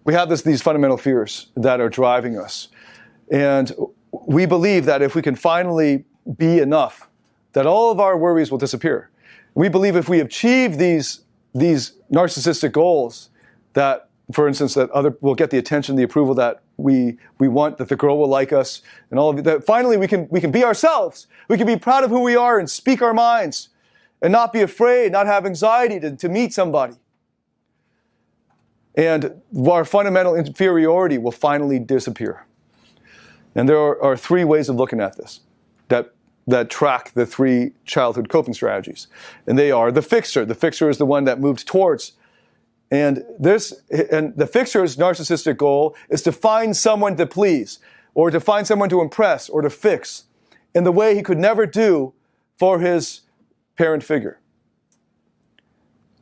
we have these fundamental fears that are driving us. And we believe that if we can finally be enough, that all of our worries will disappear. We believe if we achieve these narcissistic goals, that, for instance, that we'll get the attention, the approval that we want, that the girl will like us, and all of it, that finally we can be ourselves. We can be proud of who we are and speak our minds and not be afraid, not have anxiety to meet somebody. And our fundamental inferiority will finally disappear. And there are three ways of looking at this that track the three childhood coping strategies. And they are the fixer. The fixer is the one that moves towards. And the fixer's narcissistic goal is to find someone to please, or to find someone to impress, or to fix in the way he could never do for his parent figure.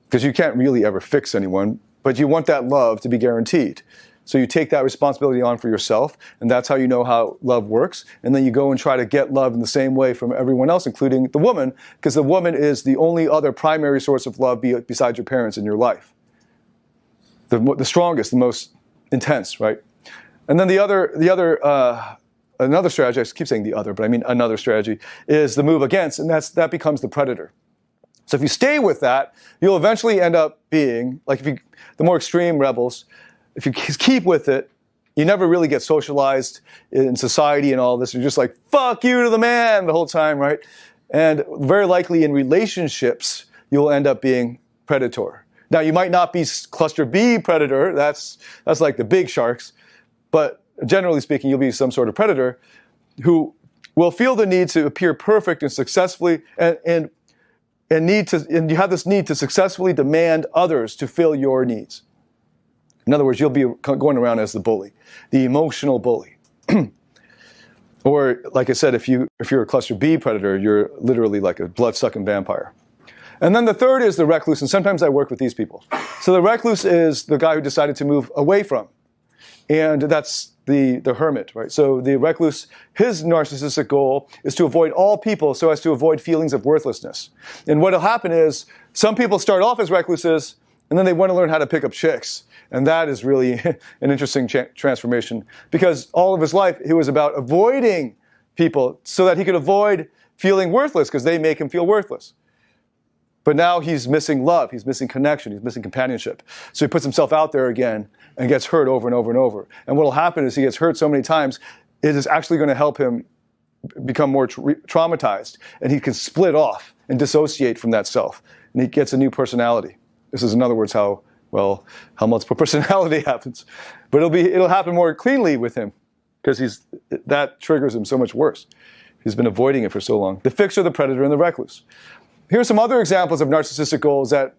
Because you can't really ever fix anyone, but you want that love to be guaranteed. So you take that responsibility on for yourself, and that's how you know how love works. And then you go and try to get love in the same way from everyone else, including the woman, because the woman is the only other primary source of love besides your parents in your life. The strongest, the most intense, right? And then another strategy, I keep saying the other, but I mean another strategy, is the move against, and that becomes the predator. So if you stay with that, you'll eventually end up being, like the more extreme rebels, if you keep with it, you never really get socialized in society and all this. You're just like, fuck you to the man the whole time, right? And very likely in relationships, you'll end up being predator. Now, you might not be cluster B predator. That's like the big sharks. But generally speaking, you'll be some sort of predator who will feel the need to appear perfect and successfully and you have this need to successfully demand others to fill your needs. In other words, you'll be going around as the bully, the emotional bully. Or, like I said, if you're a cluster B predator, you're literally like a blood-sucking vampire. And then the third is the recluse, and sometimes I work with these people. So the recluse is the guy who decided to move away from, and that's the hermit, right? So the recluse, his narcissistic goal is to avoid all people so as to avoid feelings of worthlessness. And what will happen is some people start off as recluses, and then they want to learn how to pick up chicks. And that is really an interesting transformation, because all of his life he was about avoiding people so that he could avoid feeling worthless, because they make him feel worthless. But now he's missing love, he's missing connection, he's missing companionship. So he puts himself out there again and gets hurt over and over and over. And what will happen is he gets hurt so many times, it is actually going to help him become more traumatized. And he can split off and dissociate from that self. And he gets a new personality. This is, in other words, how multiple personality happens. But it'll happen more cleanly with him, because that triggers him so much worse. He's been avoiding it for so long. The fixer, the predator, and the recluse. Here's some other examples of narcissistic goals that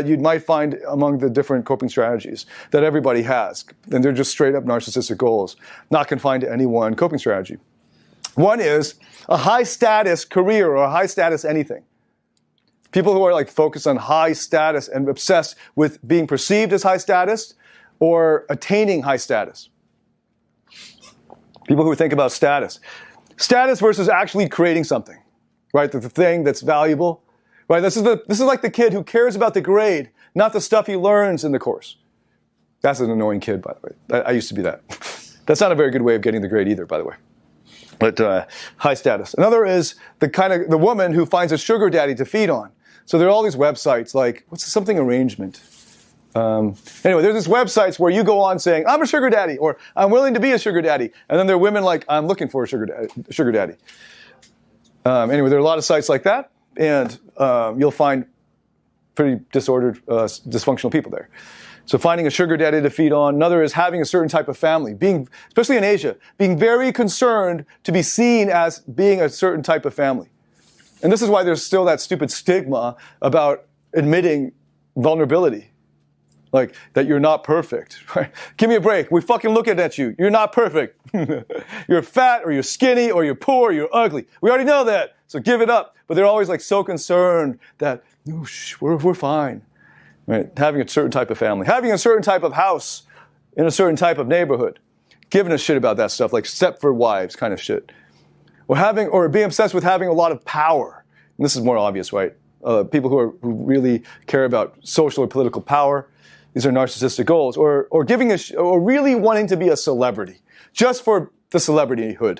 you might find among the different coping strategies that everybody has. And they're just straight up narcissistic goals, not confined to any one coping strategy. One is a high status career or a high status anything. People who are like focused on high status and obsessed with being perceived as high status or attaining high status. People who think about status. Status versus actually creating something. Right, the thing that's valuable, right? This is like the kid who cares about the grade, not the stuff he learns in the course. That's an annoying kid, by the way. I used to be that. That's not a very good way of getting the grade either, by the way. But high status. Another is the woman who finds a sugar daddy to feed on. So there are all these websites like, what's something arrangement? Anyway, there's these websites where you go on saying, I'm a sugar daddy, or I'm willing to be a sugar daddy. And then there are women like, I'm looking for a sugar daddy. Anyway, there are a lot of sites like that, and you'll find pretty disordered, dysfunctional people there. So finding a sugar daddy to feed on. Another is having a certain type of family, especially in Asia, being very concerned to be seen as being a certain type of family. And this is why there's still that stupid stigma about admitting vulnerability. Like, that you're not perfect, right? Give me a break. We're fucking looking at you. You're not perfect. You're fat, or you're skinny, or you're poor, or you're ugly. We already know that, so give it up. But they're always like so concerned that, we're fine. Right? Having a certain type of family. Having a certain type of house in a certain type of neighborhood. Giving a shit about that stuff, like Stepford Wives kind of shit. Or being obsessed with having a lot of power. And this is more obvious, right? People who really care about social or political power. These are narcissistic goals. Or or really wanting to be a celebrity, just for the celebrityhood.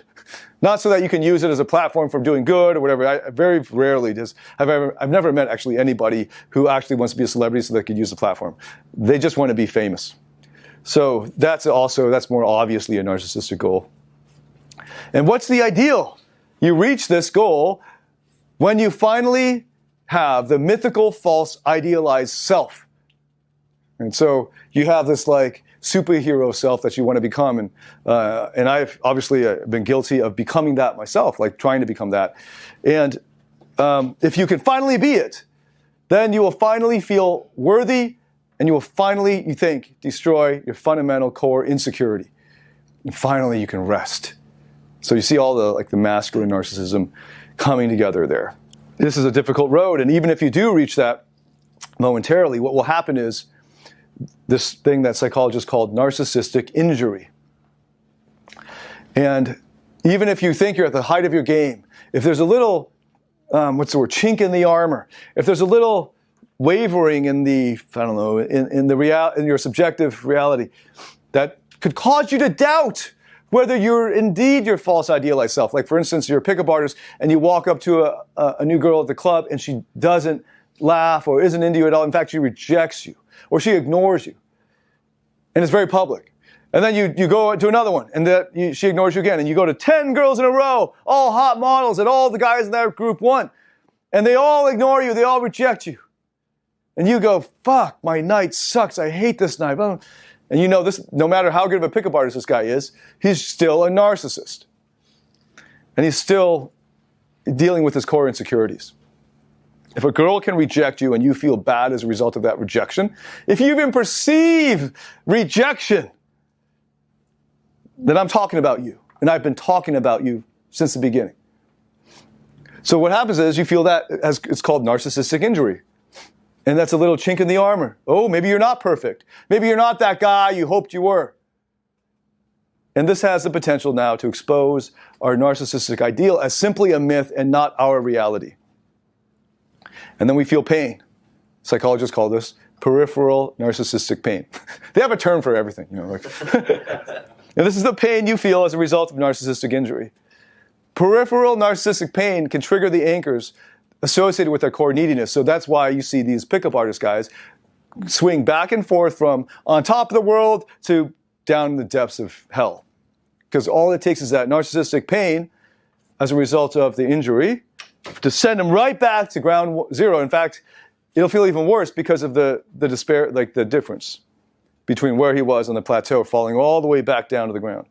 Not so that you can use it as a platform for doing good or whatever. I very rarely I've never met actually anybody who actually wants to be a celebrity so they could use the platform. They just want to be famous. So that's more obviously a narcissistic goal. And what's the ideal? You reach this goal when you finally have the mythical, false, idealized self. And so you have this like superhero self that you want to become. And I've obviously been guilty of becoming that myself, like trying to become that. And if you can finally be it, then you will finally feel worthy, and you will finally, you think, destroy your fundamental core insecurity. And finally you can rest. So you see all the masculine narcissism coming together there. This is a difficult road, and even if you do reach that momentarily, what will happen is this thing that psychologists call narcissistic injury. And even if you think you're at the height of your game, if there's a little, chink in the armor, if there's a little wavering in the, in your subjective reality, that could cause you to doubt whether you're indeed your false idealized self. Like, for instance, you're a pickup artist and you walk up to a new girl at the club and she doesn't laugh or isn't into you at all. In fact, she rejects you or she ignores you. And it's very public. And then you go to another one and she ignores you again. And you go to 10 girls in a row, all hot models, and all the guys in that group won. And they all ignore you. They all reject you. And you go, fuck, my night sucks. I hate this night. And you know this, no matter how good of a pickup artist this guy is, he's still a narcissist. And he's still dealing with his core insecurities. If a girl can reject you and you feel bad as a result of that rejection, if you even perceive rejection, then I'm talking about you. And I've been talking about you since the beginning. So what happens is you feel that, as it's called narcissistic injury. And that's a little chink in the armor. Oh, maybe you're not perfect. Maybe you're not that guy you hoped you were. And this has the potential now to expose our narcissistic ideal as simply a myth and not our reality. And then we feel pain. Psychologists call this peripheral narcissistic pain. They have a term for everything, you know. And this is the pain you feel as a result of narcissistic injury. Peripheral narcissistic pain can trigger the anchors associated with their core neediness. So that's why you see these pickup artist guys swing back and forth from on top of the world to down in the depths of hell. Because all it takes is that narcissistic pain as a result of the injury to send him right back to ground zero. In fact, it'll feel even worse because of the despair, like the difference between where he was on the plateau, falling all the way back down to the ground.